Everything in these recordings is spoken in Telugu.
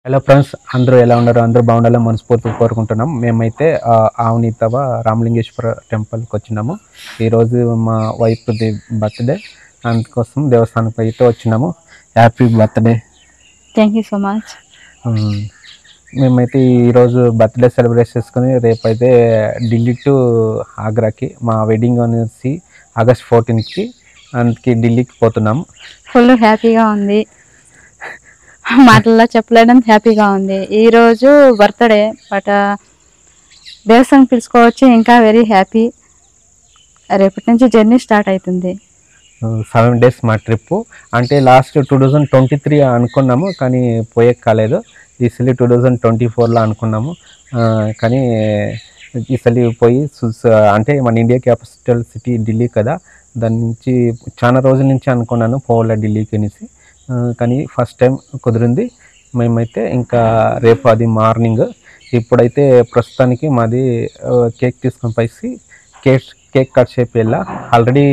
హలో ఫ్రెండ్స్, అందరూ ఎలా ఉన్నారు? అందరూ బాగుండాలని మనస్ఫూర్తిగా కోరుకుంటున్నాం. మేమైతే ఆవునితవ రామలింగేశ్వర టెంపుల్కి వచ్చినాము. ఈరోజు మా వైఫ్ది బర్త్డే, అందుకోసం దేవస్థానంకి అయితే వచ్చినాము. Happy birthday. Thank you so much. మేమైతే ఈరోజు బర్త్డే సెలబ్రేట్ చేసుకుని రేపైతే ఢిల్లీ టు ఆగ్రాకి మా వెడ్డింగ్ అనేసి ఆగస్ట్ 14కి, అందుకే ఢిల్లీకి పోతున్నాము. ఫుల్ హ్యాపీగా ఉంది, మాటల్లో చెప్పలేడం హ్యాపీగా ఉంది. ఈరోజు బర్త్డే, బట్ దేవస్థానం పిలుచుకోవచ్చు, ఇంకా వెరీ హ్యాపీ. రేపటి నుంచి జర్నీ స్టార్ట్ అవుతుంది. 7 days మా ట్రిప్పు. అంటే లాస్ట్ 2023 అనుకున్నాము, కానీ పోయే కాలేదు. ఈసారి 2024లో అనుకున్నాము, కానీ ఈసారి పోయి అంటే మన ఇండియా క్యాపిటల్ సిటీ ఢిల్లీ కదా, దాని నుంచి చాలా రోజుల నుంచి అనుకున్నాను పోవాల ఢిల్లీకి అనేసి, కానీ ఫస్ట్ టైం కుదిరింది. మేమైతే ఇంకా రేపు అది మార్నింగ్. ఇప్పుడైతే ప్రస్తుతానికి మాది కేక్ తీసుకొని పోయి కేక్ కట్ చేపి వెళ్ళా. ఆల్రెడీ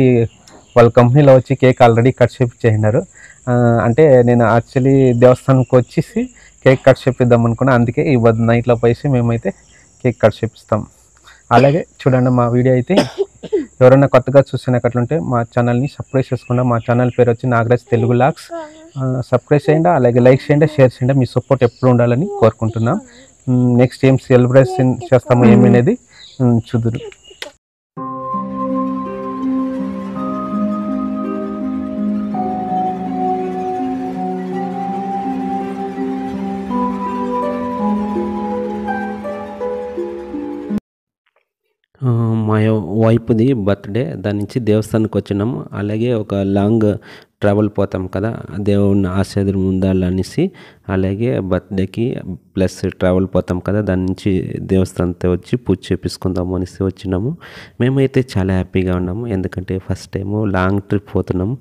వాళ్ళ కంపెనీలో వచ్చి కేక్ ఆల్రెడీ కట్ చేయించారు. అంటే నేను యాక్చువల్లీ దేవస్థానంకి వచ్చేసి కేక్ కట్ చేపిద్దాం అనుకున్నా, అందుకే ఈ నైట్లో పోయి మేమైతే కేక్ కట్ చేపిస్తాం. అలాగే చూడండి మా వీడియో అయితే. ఎవరైనా కొత్తగా చూసినట్లుంటే మా ఛానల్ని సబ్స్క్రైబ్ చేసుకుండా, మా ఛానల్ పేరు వచ్చి నాగరాజ్ తెలుగు లాగ్స్. సబ్స్క్రైబ్ చేయండి, అలాగే లైక్ చేయండి, షేర్ చేయండి. మీ సపోర్ట్ ఎప్పుడు ఉండాలని కోరుకుంటున్నాం. నెక్స్ట్ ఏం సెలబ్రేషన్ చేస్తాము ఏమనేది చూదురు. మా వైఫ్ది బర్త్డే, దాని నుంచి దేవస్థానానికి వచ్చినాము. అలాగే ఒక లాంగ్ ట్రావెల్ పోతాం కదా, దేవుని ఆశీర్వాదం ఉండాలనేసి, అలాగే బర్త్డేకి ప్లస్ ట్రావెల్ పోతాం కదా, దాని నుంచి దేవస్థానంతో వచ్చి పూజ చేపించుకుందాము అనేసి వచ్చినాము. మేమైతే చాలా హ్యాపీగా ఉన్నాము, ఎందుకంటే ఫస్ట్ టైము లాంగ్ ట్రిప్ పోతున్నాము.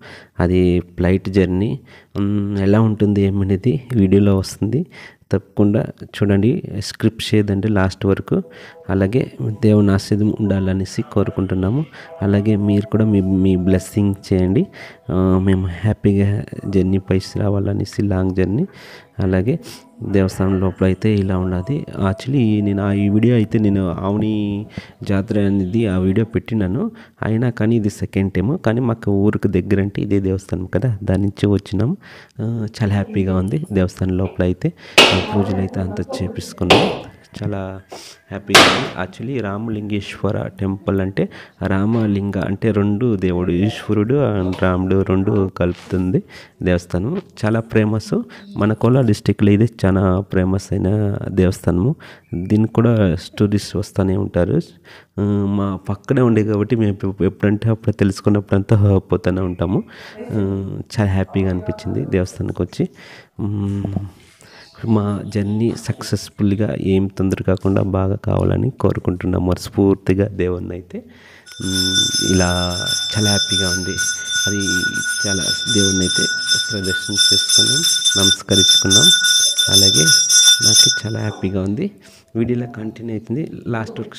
అది ఫ్లైట్ జర్నీ. ఎలా ఉంటుంది ఏమనేది వీడియోలో వస్తుంది, తప్పకుండా చూడండి. స్క్రిప్ట్ చేయదండి లాస్ట్ వరకు. అలాగే దేవుని ఆశీర్వాదం ఉండాలనేసి కోరుకుంటున్నాము. అలాగే మీరు కూడా మీ బ్లెస్సింగ్ చేయండి. మేము హ్యాపీగా జర్నీ పైసి రావాలనేసి లాంగ్ జర్నీ. అలాగే దేవస్థానం లోపల అయితే ఇలా ఉన్నది. యాక్చువల్లీ నేను ఈ వీడియో అయితే నేను ఆవుని జాతర అనేది ఆ వీడియో పెట్టినాను, అయినా కానీ ఇది సెకండ్ టైం. కానీ మాకు ఊరికి దగ్గర అంటే ఇదే దేవస్థానం కదా, దాని నుంచి వచ్చినాం. చాలా హ్యాపీగా ఉంది. దేవస్థానం లోపల అయితే పూజలు అయితే అంతా చేపించుకున్నాం. చాలా హ్యాపీగా ఉంది. యాక్చువల్లీ రామలింగేశ్వర టెంపుల్ అంటే రామలింగ అంటే రెండు దేవుడు, ఈశ్వరుడు అండ్ రాముడు రెండు కలుపుతుంది దేవస్థానం. చాలా ఫేమస్. మన కోలార్ డిస్టిక్లో ఇది చాలా ఫేమస్ అయిన దేవస్థానము. దీనికి కూడా టూరిస్ట్ వస్తూనే ఉంటారు. మా పక్కనే ఉండే కాబట్టి మేము ఎప్పుడంటే అప్పుడు తెలుసుకున్నప్పుడంతా పోతూనే ఉంటాము. చాలా హ్యాపీగా అనిపించింది దేవస్థానానికి వచ్చి. మా జర్నీ సక్సెస్ఫుల్గా ఏం తొందర కాకుండా బాగా కావాలని కోరుకుంటున్నాం మనస్ఫూర్తిగా దేవుణ్ణి అయితే. ఇలా చాలా హ్యాపీగా ఉంది. అది చాలా దేవుణ్ణి అయితే ప్రదర్శన చేసుకున్నాం, నమస్కరించుకున్నాం. అలాగే నాకు చాలా హ్యాపీగా ఉంది. వీడియోలో కంటిన్యూ అవుతుంది. లాస్ట్ వరకు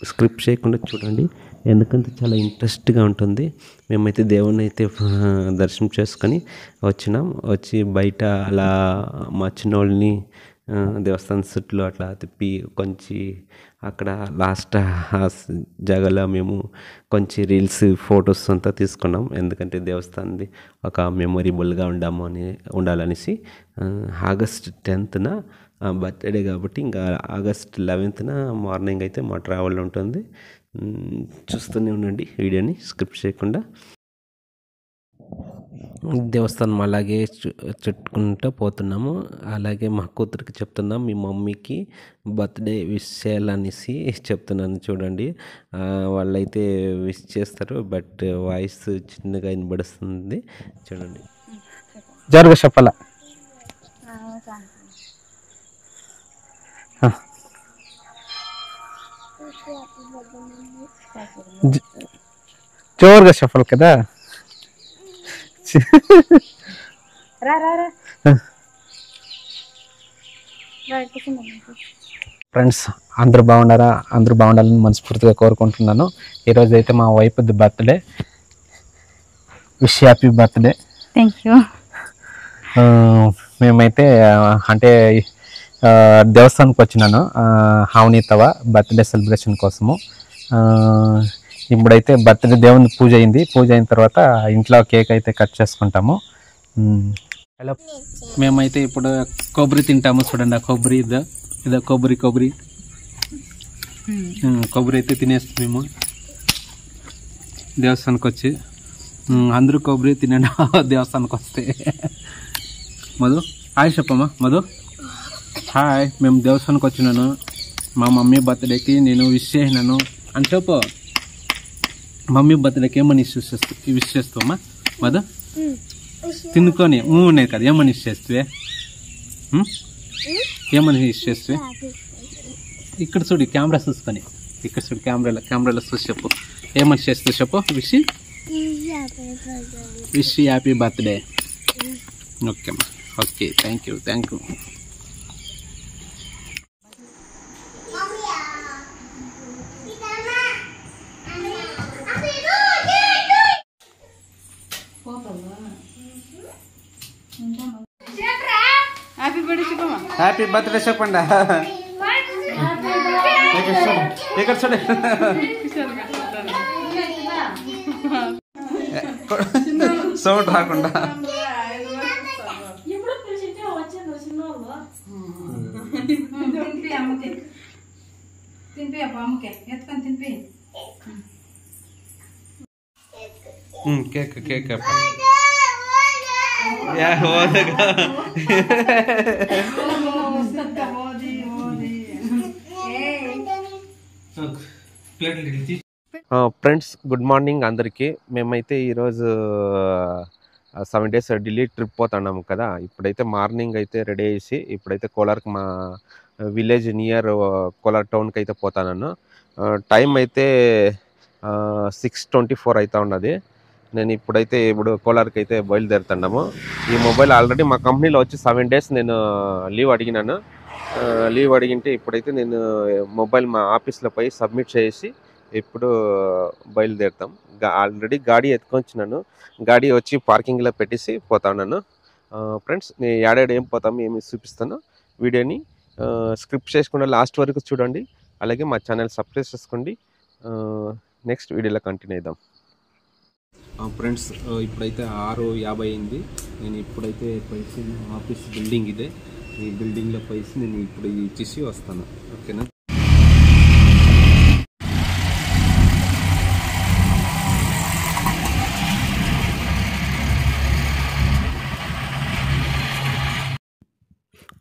స్క్రిప్ట్ చేయకుండా చూడండి, ఎందుకంటే చాలా ఇంట్రెస్ట్గా ఉంటుంది. మేమైతే దేవుణ్ణి అయితే దర్శనం చేసుకొని వచ్చినాం. వచ్చి బయట అలా మా చిన్నోళ్ళని దేవస్థానం చుట్టూ అట్లా తిప్పి కొంచెం అక్కడ లాస్ట్ జాగాలో మేము కొంచెం రీల్స్ ఫొటోస్ అంతా తీసుకున్నాం, ఎందుకంటే దేవస్థానంది ఒక మెమొరబుల్గా ఉండాలనేసి. ఆగస్ట్ 10th బర్త్డే కాబట్టి ఇంకా ఆగస్ట్ 11th మార్నింగ్ అయితే మా ట్రావెల్ ఉంటుంది. చూస్తూనే ఉండండి వీడియోని స్కిప్ చేయకుండా. దేవస్థానం అలాగే చుట్టుకుంటూ పోతున్నాము. అలాగే మా కూతురికి చెప్తున్నాం, మీ మమ్మీకి బర్త్డే విష్ చేయాలనేసి చెప్తున్నాను. చూడండి, వాళ్ళైతే విష్ చేస్తారు, బట్ వాయిస్ చిన్నగా వినబడుతుంది. చూడండి. జరుగు చెప్పాల. జోరుగా చెప్పాలి కదా. ఫ్రెండ్స్, అందరూ బాగున్నారా? అందరూ బాగుండాలని మనస్ఫూర్తిగా కోరుకుంటున్నాను. ఈరోజు అయితే మా వైఫ్ది birthday. Wish happy birthday. Thank you. మేమైతే అంటే దేవస్థానానికి వచ్చినాను హావనీతవ బర్త్డే సెలబ్రేషన్ కోసము. ఇప్పుడైతే బర్త్డే దేవుని పూజ అయింది. పూజ అయిన తర్వాత ఇంట్లో కేక్ అయితే కట్ చేసుకుంటాము. హలో, మేమైతే ఇప్పుడు కొబ్బరి తింటాము. చూడండి, ఆ కొబ్బరి ఇదో కొబ్బరి అయితే తినేస్తాం మేము దేవస్థానానికి వచ్చి. అందరూ కొబ్బరి తినండి దేవస్థానానికి వస్తే. మధు హాయ్ చెప్పమ్మా. మధు హాయ్. మేము దేవస్థానానికి వచ్చినాను. మా మమ్మీ బర్త్డేకి నేను విష్ చేసినాను అని చెప్పు. మమ్మీ బర్త్డేకి ఏమని విష్ చేస్తావమ్మా మధు? తినుకొని ఉన్నాయి కదా, ఏమని విష్ చేస్తే? ఏమని విష్ చేస్తే? ఇక్కడ చూడు, కెమెరా చూసుకొని ఇక్కడ చూడు, కెమెరాలో చూసి చెప్పు. ఏమని చేస్తూ చెప్పు. Wish happy birthday. ఓకే అమ్మా. Okay, thank you. Happy birthday చెప్పండి. ఇక్కడ చూడు, సౌండ్ రాకుండా. కేక్ ఫ్రెండ్స్, గుడ్ మార్నింగ్ అందరికీ. మేమైతే ఈరోజు 7 days ఢిల్లీ ట్రిప్ పోతున్నాము కదా. ఇప్పుడైతే మార్నింగ్ అయితే రెడీ అయ్యేసి ఇప్పుడైతే కోలార్కి, మా విలేజ్ నియర్ కోలార్ టౌన్కి అయితే పోతాను. టైం అయితే 6:24 అవుతా ఉన్నది. నేను ఇప్పుడు కోలార్కి అయితే బయలుదేరుతున్నాము. ఈ మొబైల్ ఆల్రెడీ మా కంపెనీలో వచ్చి 7 days నేను లీవ్ అడిగినాను. లీవ్ అడిగింటే ఇప్పుడైతే నేను మొబైల్ మా ఆఫీస్లో పోయి సబ్మిట్ చేసి ఇప్పుడు బయలుదేరుతాం. ఆల్రెడీ గాడి ఎత్తుకొచ్చినాను. గాడి వచ్చి పార్కింగ్లో పెట్టేసి పోతాను. ఫ్రెండ్స్, నేను ఏడాడు ఏం పోతాము ఏమి చూపిస్తాను. వీడియోని స్క్రిప్ట్ చేసుకుండా లాస్ట్ వరకు చూడండి. అలాగే మా ఛానల్ సబ్స్క్రైబ్ చేసుకోండి. నెక్స్ట్ వీడియోలో కంటిన్యూ అవుదాం. ఫ్రెండ్స్, ఇప్పుడైతే 6:50 అయింది. నేను ఇప్పుడైతే పైసి ఆఫీస్ బిల్డింగ్ ఇదే. ఈ బిల్డింగ్లో పైసి నేను ఇప్పుడు ఇచ్చేసి వస్తాను. ఓకేనా?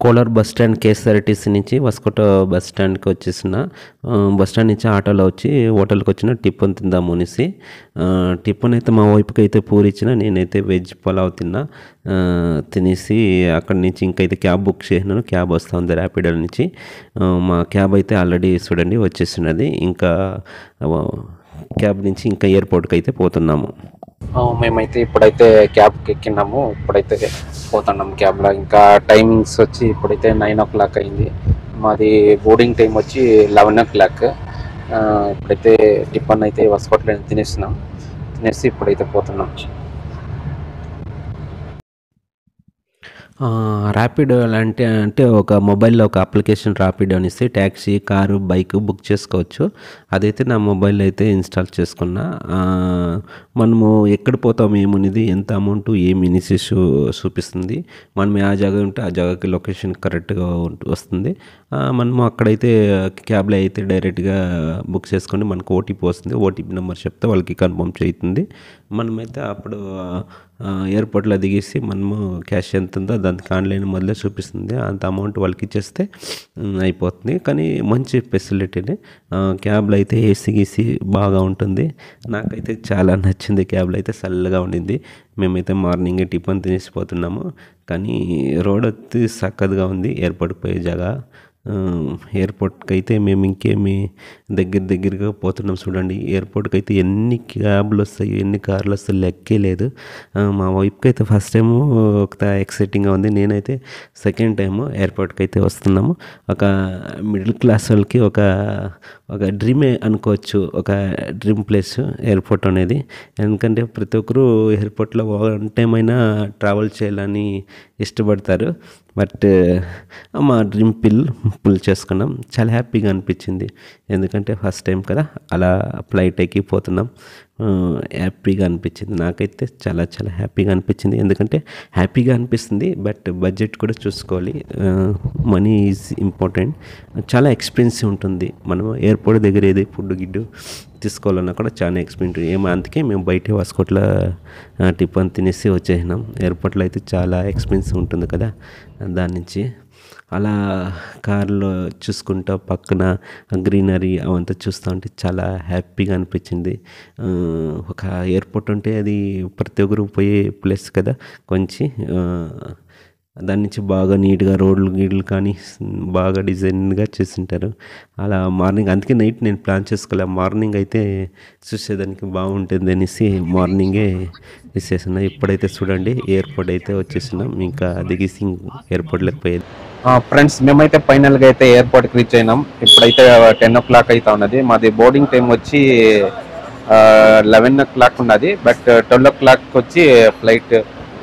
కోలార్ బస్ స్టాండ్ కేఎస్ఆర్టీసీ నుంచి వస్కోట బస్ స్టాండ్కి వచ్చేసిన బస్ స్టాండ్ నుంచి ఆటోలో వచ్చి హోటల్కి వచ్చిన టిఫిన్ తిందాము అనేసి. టిఫిన్ అయితే మా వైపుకి అయితే పూరి ఇచ్చిన, నేనైతే వెజ్ పులావ్ తినేసి అక్కడి నుంచి ఇంకైతే క్యాబ్ బుక్ చేసినాను. క్యాబ్ వస్తూ ఉంది ర్యాపిడో నుంచి. మా క్యాబ్ అయితే ఆల్రెడీ చూడండి వచ్చేసినది. ఇంకా క్యాబ్ నుంచి ఇంకా ఎయిర్పోర్ట్కి అయితే పోతున్నాము. మేమైతే ఇప్పుడైతే క్యాబ్కి ఎక్కినాము. ఇప్పుడైతే పోతున్నాం క్యాబ్లో. ఇంకా టైమింగ్స్ వచ్చి ఇప్పుడైతే 9 o'clock అయింది. మాది బోర్డింగ్ టైం వచ్చి 11 o'clock. ఇప్పుడైతే టిఫిన్ అయితే వస్కోట్లో తినేసి ఇప్పుడైతే పోతున్నాం. ర్యాపిడో అంటే ఒక మొబైల్లో ఒక అప్లికేషన్ ర్యాపిడో అనేసి ట్యాక్సీ, కారు, బైక్ బుక్ చేసుకోవచ్చు. అదైతే నా మొబైల్లో అయితే ఇన్స్టాల్ చేసుకున్నా. మనము ఎక్కడ పోతాము ఏమనేది, ఎంత అమౌంట్, ఏమి ఇనిషియస్ చూపిస్తుంది. మనం ఆ జాగా ఉంటే ఆ జాగాకి లొకేషన్ కరెక్ట్గా వస్తుంది. మనము అక్కడైతే క్యాబ్లో అయితే డైరెక్ట్గా బుక్ చేసుకొని మనకు ఓటీపీ వస్తుంది. ఓటీపీ నెంబర్ చెప్తే వాళ్ళకి కన్ఫర్మ్ చేస్తుంది. మనమైతే అప్పుడు ఎయిర్పోర్ట్లో దిగేసి మనము క్యాష్ ఎంత ఉందో దానికి ఆన్లైన్ మొదలే చూపిస్తుంది. అంత అమౌంట్ వాళ్ళకి ఇచ్చేస్తే అయిపోతుంది. కానీ మంచి ఫెసిలిటీని. క్యాబ్లో అయితే ఏసీ గీసీ బాగా ఉంటుంది. నాకైతే చాలా నచ్చింది. క్యాబ్లో అయితే చల్లగా ఉండింది. మేమైతే మార్నింగ్ టిఫిన్ తినేసిపోతున్నాము. కానీ రోడ్ వచ్చి చక్కగా ఉంది. ఎయిర్పోర్ట్కి పోయే జాగా. ఎయిర్పోర్ట్కి అయితే మేము ఇంకేమి దగ్గరగా పోతున్నాం. చూడండి, ఎయిర్పోర్ట్కి అయితే ఎన్ని క్యాబ్లు వస్తాయి, ఎన్ని కార్లు వస్తాయి లెక్కే లేదు. మా వైపుకి అయితే ఫస్ట్ టైము ఒక ఎక్సైటింగ్గా ఉంది. నేనైతే సెకండ్ టైము ఎయిర్పోర్ట్కి అయితే వస్తున్నాము. ఒక మిడిల్ క్లాస్ వాళ్ళకి ఒక ఒక డ్రీమే అనుకోవచ్చు, ఒక డ్రీమ్ ప్లేస్ ఎయిర్పోర్ట్ అనేది. ఎందుకంటే ప్రతి ఒక్కరూ ఎయిర్పోర్ట్లో వన్ టైం అయినా ట్రావెల్ చేయాలని ఇష్టపడతారు. బట్ మా డ్రీమ్ పుల్ చేసుకున్నాం. చాలా హ్యాపీగా అనిపించింది, ఎందుకంటే ఫస్ట్ టైం కదా అలా ఫ్లైట్ ఎక్కిపోతున్నాం. హ్యాపీగా అనిపించింది, నాకైతే చాలా చాలా హ్యాపీగా అనిపించింది. ఎందుకంటే హ్యాపీగా అనిపిస్తుంది, బట్ బడ్జెట్ కూడా చూసుకోవాలి. Money is important. చాలా ఎక్స్పెన్సివ్ ఉంటుంది. మనం ఎయిర్పోర్ట్ దగ్గర ఏది ఫుడ్ గిడ్డు తీసుకోవాలన్నా కూడా చాలా ఎక్స్పెన్సివ్. అందుకే మేము బయట వాస్కోట్లో టిఫిన్ తినేసి వచ్చేసినాం. ఎయిర్పోర్ట్లో అయితే చాలా ఎక్స్పెన్సివ్ ఉంటుంది కదా, దాని నుంచి అలా కార్లో చూసుకుంటా పక్కన గ్రీనరీ అవంతా చూస్తూ ఉంటే చాలా హ్యాపీగా అనిపించింది. ఒక ఎయిర్పోర్ట్ అంటే అది ప్రతి ఒక్కరు పోయే ప్లేస్ కదా. కొంచెం దాని నుంచి బాగా నీట్గా రోడ్లు గీడ్లు కానీ బాగా డిజైన్గా చేసింటారు. అలా మార్నింగ్, అందుకే నైట్ నేను ప్లాన్ చేసుకోలే, మార్నింగ్ అయితే చూసేదానికి బాగుంటుంది అనేసి మార్నింగే తీసేసిన. ఇప్పుడైతే చూడండి ఎయిర్పోర్ట్ అయితే వచ్చేసినాం. ఇంకా దిగేసి ఎయిర్పోర్ట్లోకి పోయేది. ఫ్రెండ్స్, మేమైతే ఫైనల్గా అయితే ఎయిర్పోర్ట్కి రీచ్ అయినాం. ఇప్పుడైతే 10 o'clock అయితే ఉన్నది. మాది బోర్డింగ్ టైం వచ్చి 11 o'clock ఉన్నది. బట్ 12 o'clock వచ్చి ఫ్లైట్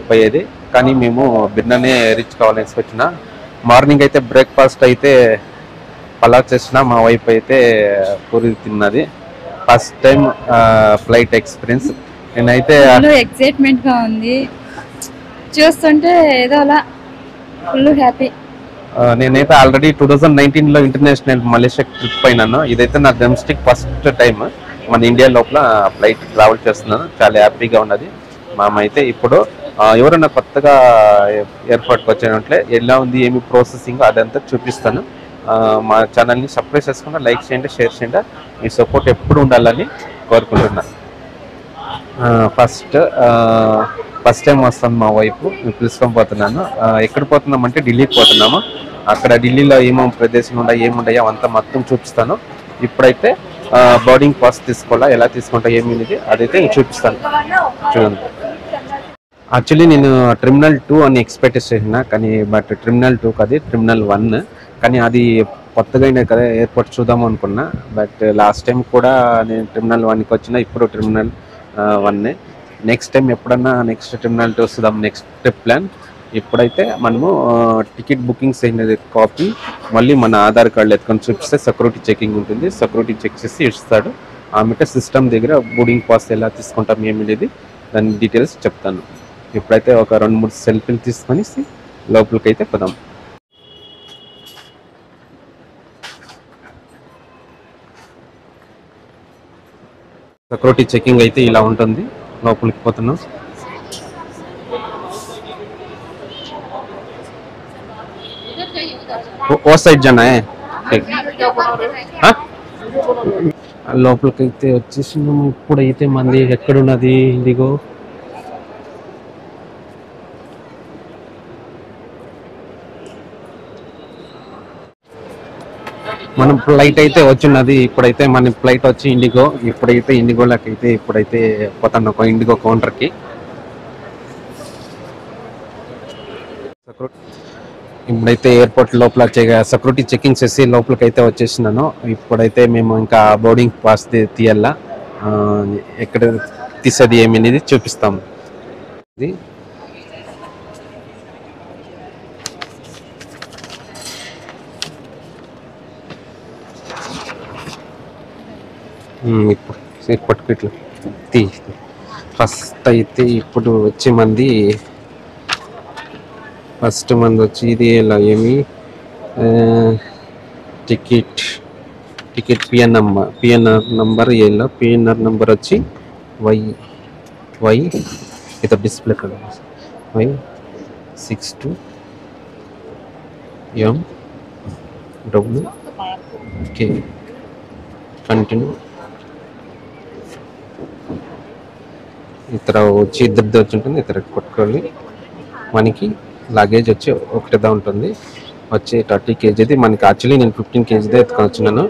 పోయేది. కానీ మేము బిన్ననే రీచ్ కావాలని వచ్చిన. మార్నింగ్ అయితే బ్రేక్ఫాస్ట్ అయితే పలావ్ చేసిన, మా వైఫ్ అయితే పూరి తిన్నది. First time flight experience. నేనైతే ఎక్సైట్మెంట్ గా ఉంది, చూస్తుంటే ఏదో అలా ఫుల్ హ్యాపీ. నేనైతే ఆల్రెడీ 2019లో ఇంటర్నేషనల్ మలేషియా ట్రిప్ అయినాను. ఇదైతే నా డొమెస్టిక్ ఫస్ట్ టైం మన ఇండియా లోపల ఫ్లైట్ ట్రావెల్ చేస్తున్నాను. చాలా హ్యాపీగా ఉన్నది. అయితే ఇప్పుడు ఎవరైనా కొత్తగా ఎయిర్పోర్ట్కి వచ్చినట్లే ఎలా ఉంది, ఏమి ప్రాసెసింగ్ అదంతా చూపిస్తాను. మా ఛానల్ని సబ్స్క్రైబ్ చేసుకున్నా, లైక్ చేయండి, షేర్ చేయండి. మీ సపోర్ట్ ఎప్పుడు ఉండాలని కోరుకుంటున్నా. ఫస్ట్ టైం వస్తాను మా వైపు, మేము పిలుచుకొని పోతున్నాను. ఎక్కడ పోతున్నాం అంటే ఢిల్లీకి పోతున్నాము. అక్కడ ఢిల్లీలో ఏమేమి ప్రదేశాలు ఉన్నాయి, ఏముంటాయో అంతా మొత్తం చూపిస్తాను. ఇప్పుడైతే బోర్డింగ్ పాస్ తీసుకోవాలా, ఎలా తీసుకుంటా ఏమిది అదైతే చూపిస్తాను. చూడండి, యాక్చువల్లీ నేను టెర్మినల్ 2 అని ఎక్స్పెక్ట్ చేసిన, కానీ బట్ టెర్మినల్ 2 కాదు, టెర్మినల్ 1. కానీ అది కొత్తగా అయినా కదా ఎయిర్పోర్ట్ చూద్దాము అనుకున్నా. బట్ లాస్ట్ టైం కూడా నేను టెర్మినల్ 1కి వచ్చిన, ఇప్పుడు టెర్మినల్ 1. నెక్స్ట్ టైం ఎప్పుడన్నా నెక్స్ట్ టెర్మినల్ 2 వస్తుందాం, నెక్స్ట్ ప్లాన్. ఇప్పుడైతే మనము టికెట్ బుకింగ్స్ అయినది కాపీ మళ్ళీ మన ఆధార్ కార్డులు ఎత్తుకొని చూపిస్తే సెక్యూరిటీ చెకింగ్ ఉంటుంది. సెక్యూరిటీ చెక్ చేసి ఇస్తాడు. ఆమె సిస్టమ్ దగ్గర బోర్డింగ్ పాస్ ఎలా తీసుకుంటాం ఏమిటి దాని డీటెయిల్స్ చెప్తాను. ఇప్పుడైతే ఒక 2-3 సెల్ఫీలు తీసుకొని లోపలికి అయితే పోదాం. సెక్యూరిటీ చెకింగ్ అయితే ఇలా ఉంటుంది. లోపలికి పోతున్నాం. ఓ సైడ్ జనా లోపలికి అయితే వచ్చేసినాము. ఇప్పుడైతే మంది ఎక్కడున్నది, ఇదిగో మనం ఫ్లైట్ అయితే వచ్చినది. ఇప్పుడైతే మన ఫ్లైట్ వచ్చి ఇండిగో. ఇప్పుడైతే ఇండిగోలోకి అయితే ఇప్పుడైతే పోతాను ఒక ఇండిగో కౌంటర్కి. ఇప్పుడైతే ఎయిర్పోర్ట్ లోపల సెక్యూరిటీ చెకింగ్ చేసి లోపలికి అయితే వచ్చేసినాను. ఇప్పుడైతే మేము ఇంకా బోర్డింగ్ పాస్ తీయాలా, ఎక్కడ తీసేది ఏమి అనేది చూపిస్తాము. ఇది ఇప్పుడు ఇట్లా ఫస్ట్ అయితే ఇప్పుడు వచ్చే మంది వచ్చి ఇది ఇలా ఏమి టికెట్ పిఎన్ఆర్ నంబర్ ఇలా పిఎన్ఆర్ నంబర్ వచ్చి వై ఇది డిస్ప్లే కదా Y62MWK కంటిన్యూ. ఇతర వచ్చి ఇద్దరిది వచ్చి ఉంటుంది, ఇతర కొట్టుకోవాలి. మనకి లగేజ్ వచ్చి ఒకటిదా ఉంటుంది, వచ్చి 30 kgది. మనకి యాక్చువల్లీ నేను 15 kgదే ఎత్తుకొని వచ్చినాను.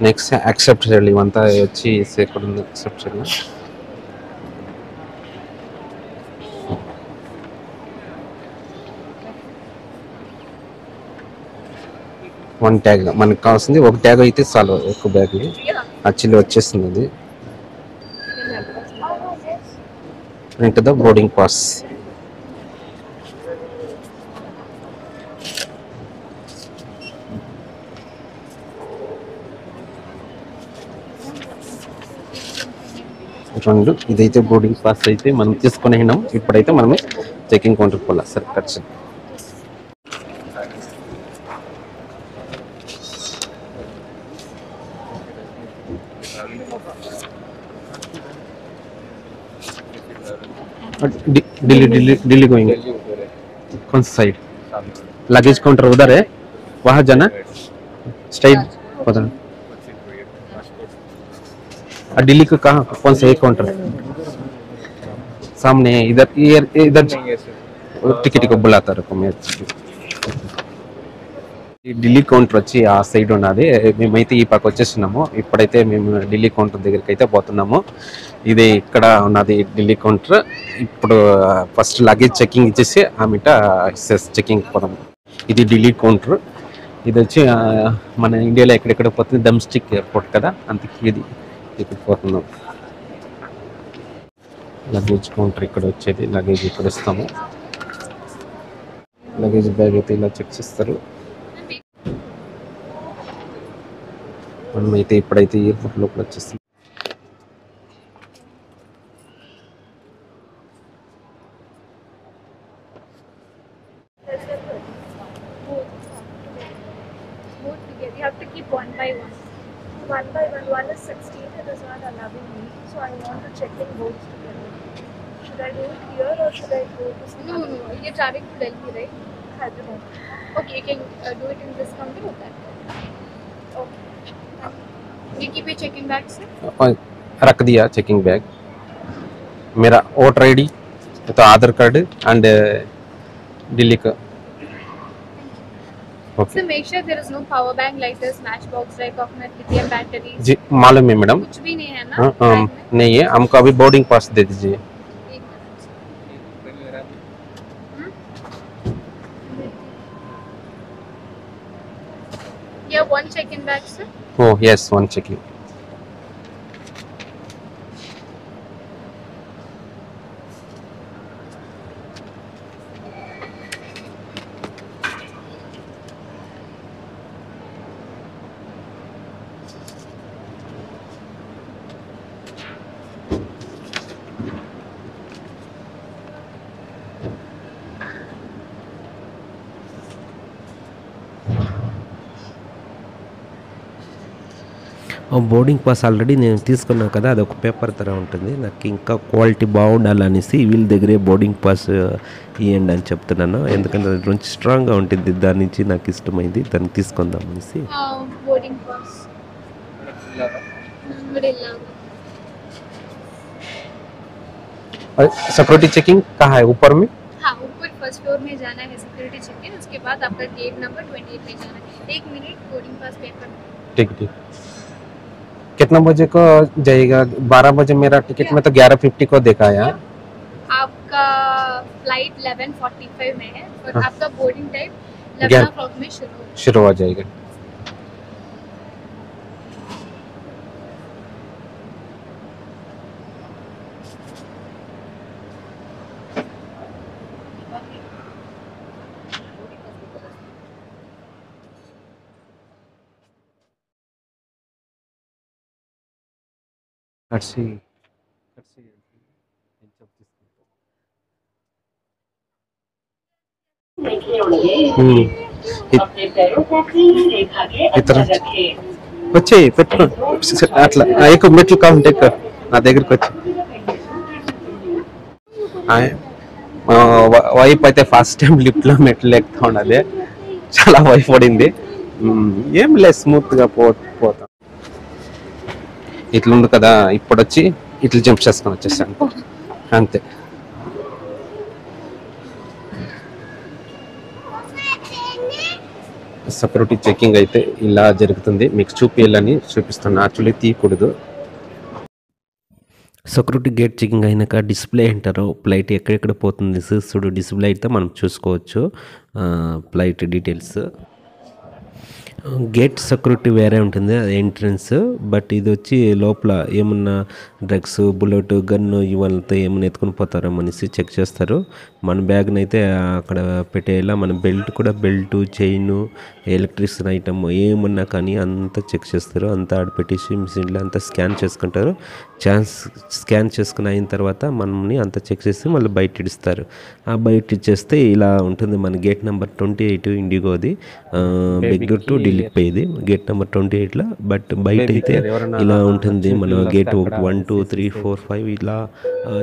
నెక్స్ట్ యాక్సెప్ట్ చేయాలి. ఇవంతా వచ్చి ఎక్కడ ఉంది యాక్సెప్ట్ చేయాలి. 1 ట్యాగ్ మనకు కావాల్సింది ఒక ట్యాగ్ అయితే చాలు, ఎక్కువ బ్యాగ్ యాక్చువల్లీ వచ్చేస్తుంది అది. into the boarding pass. రెండు ఇదైతే బోర్డింగ్ పాస్ అయితే మనం తీసుకొని అయినాం. ఇప్పుడైతే మనం చెకింగ్ కౌంటర్కి పోలా సార్. ఖర్చు दिल्ली गोइंग कौन सा साइड? लगेज काउंटर उधर है, वहाँ जाना स्ट्राइट पता नहीं। दिल्ली का कहाँ कौन सा एक काउंटर? सामने इधर इधर टिकट को बुलाता रखो मैं. ఢిల్లీ కౌంటర్ వచ్చి ఆ సైడ్ ఉన్నది. మేమైతే ఈ పక్క వచ్చేస్తున్నాము. ఇప్పుడైతే మేము ఢిల్లీ కౌంటర్ దగ్గరికి అయితే పోతున్నాము. ఇది ఇక్కడ ఉన్నది ఢిల్లీ కౌంటర్. ఇప్పుడు ఫస్ట్ లగేజ్ చెకింగ్ ఇచ్చేసి ఆమెట చెకింగ్ పోదాము. ఇది ఢిల్లీ కౌంటర్. ఇది వచ్చి మన ఇండియాలో ఎక్కడెక్కడ పోతుంది డొమెస్టిక్ ఎయిర్పోర్ట్ కదా, అందుకే ఇది ఇక్కడ పోతున్నాం. లగేజ్ కౌంటర్ ఇక్కడ వచ్చేది. లగేజ్ ఇక్కడ ఇస్తాము. లగేజ్ బ్యాగ్ అయితే ఇలా చెక్ చేస్తారు. మనమైతే ఇప్పుడైతే ఎయిర్పోర్ట్ లోపల వచ్చేస్తాం. You have to keep one by one. One by one. One is 16. It is not allowing me. So I want to check in both together. Should I do it here or should I go to some other one? You're traveling to Delhi, right? Hyderabad. Okay, you can do it in this counter or that counter. Okay. You keep your checking bag, sir? रख दिया चेकिंग बैग. मेरा वोटर ID तो आधार कार्ड एंड दिल्ली का. Okay. So make sure there is no power bank, lighters, matchbox, dry coconut, lithium batteries. जी मालूम है मैडम. कुछ भी नहीं है ना? नहीं है. हमको अभी बोर्डिंग पास दे दीजिए. You have one check-in bag, sir? Oh yes, one checking. Boarding pass already నేను తీసుకున్నాను కదా, అది ఒక పేపర్ తర ఉంటుంది. నాకు ఇంకా క్వాలిటీ బాగుండాలనేసి వీళ్ళ దగ్గరే బోర్డింగ్ పాస్ ఇవ్వండి అని చెప్తున్నాను. ఎందుకంటే అది కొంచెం స్ట్రాంగ్గా ఉంటుంది. దాని నుంచి నాకు ఇష్టమైంది, దాన్ని తీసుకుందాం అనేసి. Boarding pass. सिक्योरिटी चेकिंग कहाँ है? ऊपर में? हाँ, ऊपर फर्स्ट फ्लोर में जाना है सिक्योरिटी चेक-इन. उसके बाद आपका गेट नंबर 28 पे जाना है. 1 मिनट बोर्डिंग पास पेपर. ठीक ठीक. कितना बजे को जाएगा? 12 बजे मेरा टिकट में तो 11:50 को दिखाया. आपका फ्लाइट 11:45 में है और हाँ. आपका बोर्डिंग टाइम 11 ग्यारह- o'clock में शुरू हो जाएगा. కట్సి ఇతర వచ్చి పెట్టు అట్లా ఎక్కువ మెట్లు కావాలంటే ఎక్కువ నా దగ్గరికి వచ్చి. వైఫ్ అయితే ఫస్ట్ టైం లిఫ్ట్ లో మెట్లు ఎక్కుతా ఉన్నది. చాలా వైఫ్ పడింది. ఏం లేదు, స్మూత్ గా పోతాం. ఇట్లా ఉంది కదా, ఇప్పుడు వచ్చి ఇట్లా జంప్ చేసుకొని వచ్చేసాను అంతే. సెక్యూరిటీ చెకింగ్ అయితే ఇలా జరుగుతుంది. మీకు చూపిస్తాను. యాక్చువల్లీ తీయకూడదు. సెక్యూరిటీ గేట్ చెకింగ్ అయినాక డిస్ప్లే అంటారు. ఫ్లైట్ ఎక్కడెక్కడ పోతుంది చూడు డిస్ప్లే అయితే మనం చూసుకోవచ్చు ఫ్లైట్ డీటెయిల్స్. గేట్ సెక్యూరిటీ వేరే ఉంటుంది, అది ఎంట్రన్స్. బట్ ఇది వచ్చి లోపల ఏమన్నా డ్రగ్స్, బుల్లెట్, గన్ను ఇవంతా ఏమైనా ఎత్తుకుని పోతారో అనేసి చెక్ చేస్తారు. మన బ్యాగ్ని అయితే అక్కడ పెట్టేలా, మన బెల్ట్ కూడా, బెల్ట్, చైన్, ఎలక్ట్రిక్ ఐటమ్ ఏమన్నా కానీ అంతా చెక్ చేస్తారు. అంతా ఆడ పెట్టేసి మిషన్లో అంతా స్కాన్ చేసుకుంటారు. స్కాన్ చేసుకుని అయిన తర్వాత మనల్ని అంతా చెక్ చేసి మళ్ళీ బయట ఇస్తారు. ఆ బయట ఇచ్చేస్తే ఇలా ఉంటుంది మన గేట్ నెంబర్ 28 ఇండిగోది, బెంగళూరు టు ఢిల్లీకి పోయేది గేట్ నెంబర్ 28లో. బట్ బయట అయితే ఇలా ఉంటుంది మన గేట్ 1, 2, 3, 4, 5 ఇలా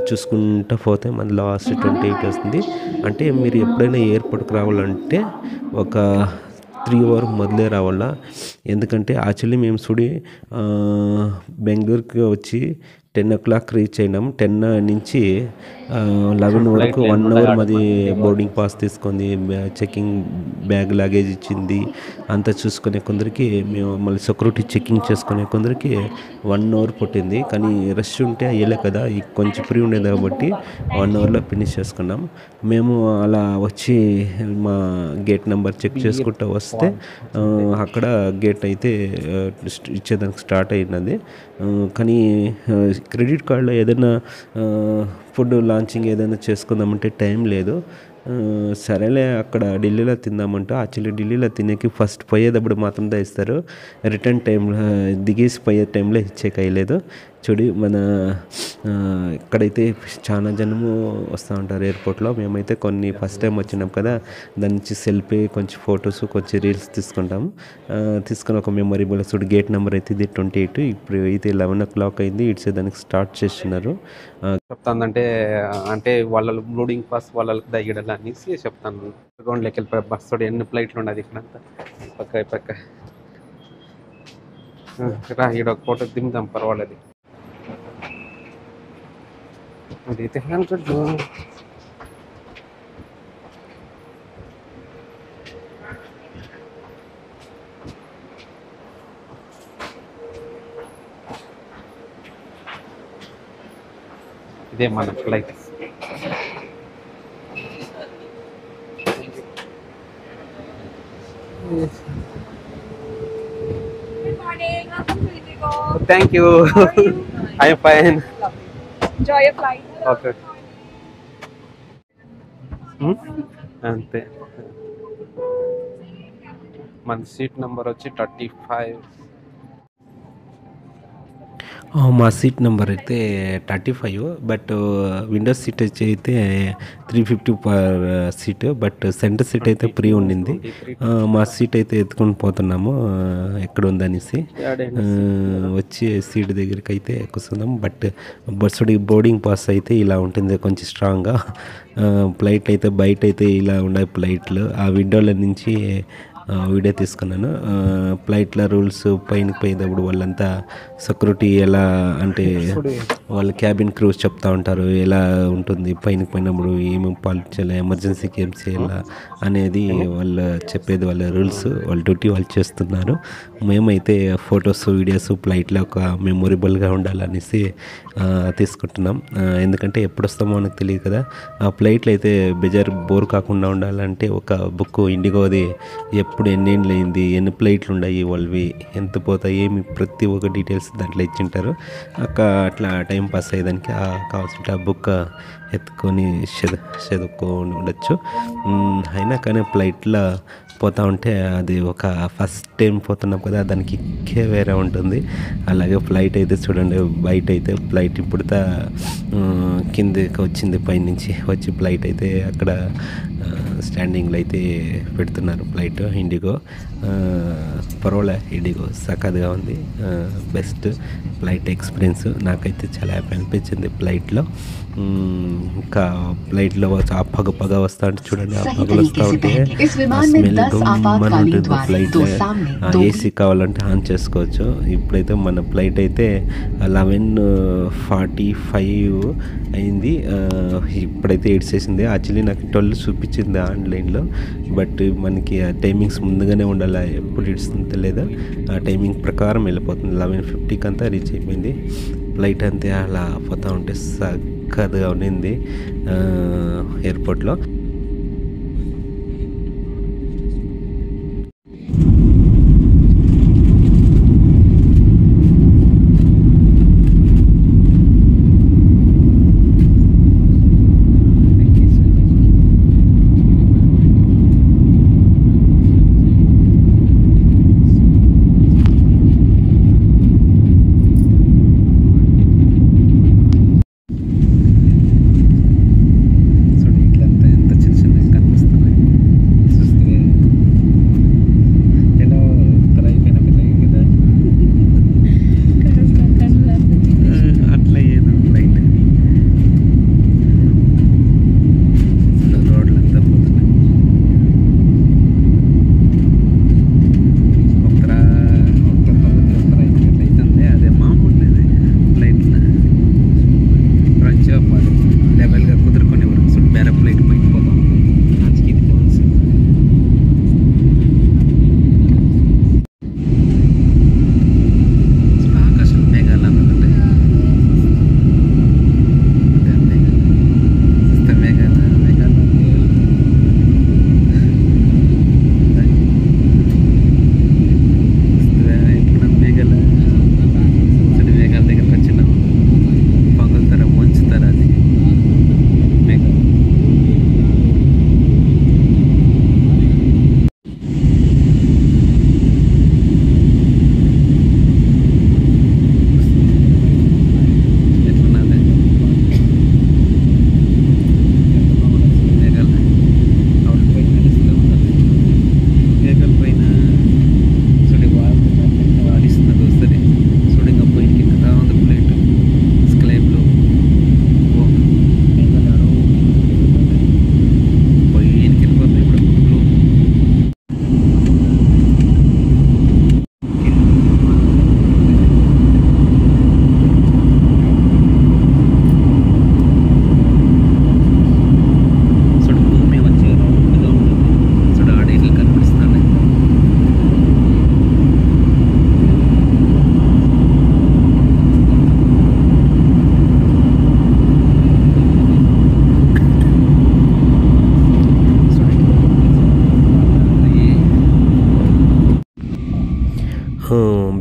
చూసుకుంటూ పోతే మన లాస్ట్ 28 వస్తుంది. అంటే మీరు ఎప్పుడైనా ఎయిర్పోర్ట్కి రావాలంటే ఒక 3 hours మొదలే రావాలా. ఎందుకంటే యాక్చువల్లీ మేము బెంగళూరుకి వచ్చి 10 o'clock రీచ్ అయినాం. 10 నుంచి 11 వరకు 1 hour మాది బోర్డింగ్ పాస్ తీసుకుంది, చెకింగ్ బ్యాగ్ లగేజ్ ఇచ్చింది, అంతా చూసుకునే కొందరికి మేము మళ్ళీ సెక్యూరిటీ చెకింగ్ చేసుకునే కొందరికి 1 hour పట్టింది. కానీ రష్ ఉంటే అయ్యలే కదా, కొంచెం ఫ్రీ ఉండేది కాబట్టి 1 hourలో ఫినిష్ చేసుకున్నాం. మేము అలా వచ్చి మా గేట్ నెంబర్ చెక్ చేసుకుంటూ వస్తే అక్కడ గేట్ అయితే ఇచ్చేదానికి స్టార్ట్ అయినది. కానీ క్రెడిట్ కార్డులో ఏదైనా ఫుడ్ లాంచింగ్ ఏదైనా చేసుకుందామంటే టైం లేదు. సరేలే అక్కడ ఢిల్లీలో తిందామంటే యాక్చువల్లీ ఢిల్లీలో తినేకి ఫస్ట్ పోయేటప్పుడు మాత్రం ఇస్తారు, రిటర్న్ టైంలో దిగేసి పోయే టైంలో ఇచ్చేకయ్యలేదు. చూడి మన ఇక్కడైతే చాలా జనము వస్తూ ఉంటారు ఎయిర్పోర్ట్లో. మేమైతే కొన్ని ఫస్ట్ టైం వచ్చినాం కదా, దాని నుంచి సెల్ఫీ, కొంచెం ఫొటోస్, కొంచెం రీల్స్ తీసుకుంటాము. తీసుకుని ఒక మెమొరబుల్ చూడు గేట్ నెంబర్ అయితే ఇది 28. ఇప్పుడు అయితే 11 o'clock అయింది, ఇట్స్ దానికి స్టార్ట్ చేస్తున్నారు. చెప్తానంటే అంటే వాళ్ళ లోడింగ్ పాస్ వాళ్ళకి దగ్గర అనేసి చెప్తాను. గ్రౌండ్లోకి వెళ్ళిపోయి బస్ తోడు ఎన్ని ఫ్లైట్లు ఉన్నది ఇక్కడ అంతా పక్క రా, ఈడ ఒక ఫోటో దింపుదాం పర్వాలేదు. అదైతే అనుకుంటు ఇదే మన flight. Good morning. Welcome to Indigo. Thank you. How are you? I'm fine. Enjoy your flight. Okay. అంతే. మన సీట్ నెంబర్ వచ్చి 35. మా సీట్ నెంబర్ అయితే 35. బట్ విండో సీట్ వచ్చి అయితే 350 per seat. But centre seat అయితే ఫ్రీ ఉండింది. మా సీట్ అయితే ఎత్తుకొని పోతున్నాము ఎక్కడ ఉందనేసి. వచ్చి సీట్ దగ్గరికి అయితే కూర్చుందాం. బట్ బోర్డింగ్ పాస్ అయితే ఇలా ఉంటుంది, కొంచెం స్ట్రాంగ్గా. ఫ్లైట్ అయితే బయట అయితే ఇలా ఉన్నాయి ఫ్లైట్లు. ఆ విండోల నుంచి వీడియో తీసుకున్నాను. ఫ్లైట్ల రూల్స్ పైనకి పోయేటప్పుడు వాళ్ళంతా సెక్యూరిటీ ఎలా అంటే వాళ్ళ క్యాబిన్ క్రూస్ చెప్తా ఉంటారు, ఎలా ఉంటుంది పైనకి పోయినప్పుడు ఏమేమి పాలించాలి, ఎమర్జెన్సీకి ఏం చేయాలా అనేది వాళ్ళు చెప్పేది, వాళ్ళ రూల్స్, వాళ్ళ డ్యూటీ వాళ్ళు చేస్తున్నారు. మేమైతే ఫొటోస్, వీడియోస్ ఫ్లైట్లో ఒక మెమొరబుల్గా ఉండాలనేసి తీసుకుంటున్నాం. ఎందుకంటే ఎప్పుడు వస్తామో మనకు తెలియదు కదా. ఆ ఫ్లైట్లో అయితే బోర్ కాకుండా ఉండాలంటే ఒక బుక్ ఇండిగోది ఎప్పుడు ఎన్నేళ్ళు అయింది, ఎన్ని ఫ్లైట్లు ఉన్నాయి, వాళ్ళవి ఎంత పోతాయి, ఏమి ప్రతి ఒక్క డీటెయిల్స్ దాంట్లో ఇచ్చింటారు. అట్లా టైం పాస్ అయ్యేదానికి కావాల్సిన ఆ బుక్ ఎత్తుకొని చదువుకొని ఉండొచ్చు. అయినా కానీ ఫ్లైట్లో పోతూ ఉంటే అది ఒక ఫస్ట్ టైం పోతున్నాం కదా, దానికి ఎక్కే వేరే ఉంటుంది. అలాగే ఫ్లైట్ అయితే చూడండి, బయట అయితే ఫ్లైట్ ఇప్పుడు కిందకి వచ్చింది, పైనుంచి వచ్చి ఫ్లైట్ అయితే అక్కడ స్టాండింగ్లో అయితే పెడుతున్నారు. ఫ్లైట్ ఇండిగో పర్వాలే, ఇండిగో సక్కగా ఉంది. బెస్ట్ ఫ్లైట్ ఎక్స్పీరియన్స్ నాకైతే చాలా హ్యాపీ అనిపించింది ఫ్లైట్లో. ఇంకా ఫ్లైట్లో ఆ పగ వస్తూ ఉంటే చూడండి, ఆ పగలు వస్తూ ఉంటే ఆ స్మెల్ గమ్మని ఉంటుంది ఫ్లైట్లో. ఏసీ కావాలంటే ఆన్ చేసుకోవచ్చు. ఇప్పుడైతే మన ఫ్లైట్ అయితే 11:45 అయింది. ఇప్పుడైతే 8 చేసింది. యాక్చువల్లీ నాకు 12 చూపించింది ఆన్లైన్లో. బట్ మనకి ఆ టైమింగ్స్ ముందుగానే ఉండాలి, ఎప్పుడు ఇడుస్తుందో తెలియదు. ఆ టైమింగ్ ప్రకారం వెళ్ళిపోతుంది. 11:50కి అంతా రీచ్ అయిపోయింది ఫ్లైట్. అంతే అలా పోతూ ఉంటే సక్కగా ఉండింది ఎయిర్పోర్ట్లో.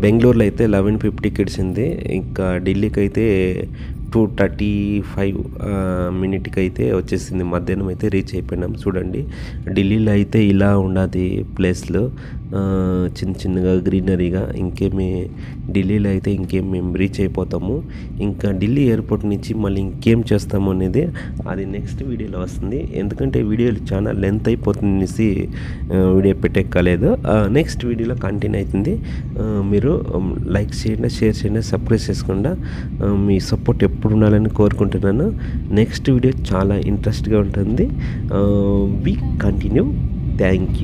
బెంగళూరులో అయితే 11:50కి ఇడిచింది. ఇంకా ఢిల్లీకి అయితే 2:35 మినిట్కి అయితే వచ్చేసింది. మధ్యాహ్నం అయితే రీచ్ అయిపోయినాం. చూడండి ఢిల్లీలో అయితే ఇలా ఉన్నది ప్లేస్లు, చిన్న చిన్నగా గ్రీనరీగా. ఢిల్లీలో అయితే ఇంకేం మేము రీచ్ అయిపోతాము. ఇంకా ఢిల్లీ ఎయిర్పోర్ట్ నుంచి మళ్ళీ ఇంకేం చేస్తాము అనేది అది నెక్స్ట్ వీడియోలో వస్తుంది. ఎందుకంటే వీడియోలు చాలా లెంత్ అయిపోతుంది అనేసి వీడియో పెట్టెక్కలేదు. నెక్స్ట్ వీడియోలో కంటిన్యూ అవుతుంది. మీరు లైక్ చేయండి, షేర్ చేయండి, సబ్స్క్రైబ్ చేసుకుండా మీ సపోర్ట్ ఎప్పుడు ఉండాలని కోరుకుంటున్నాను. నెక్స్ట్ వీడియో చాలా ఇంట్రెస్ట్గా ఉంటుంది. We continue. Thank you.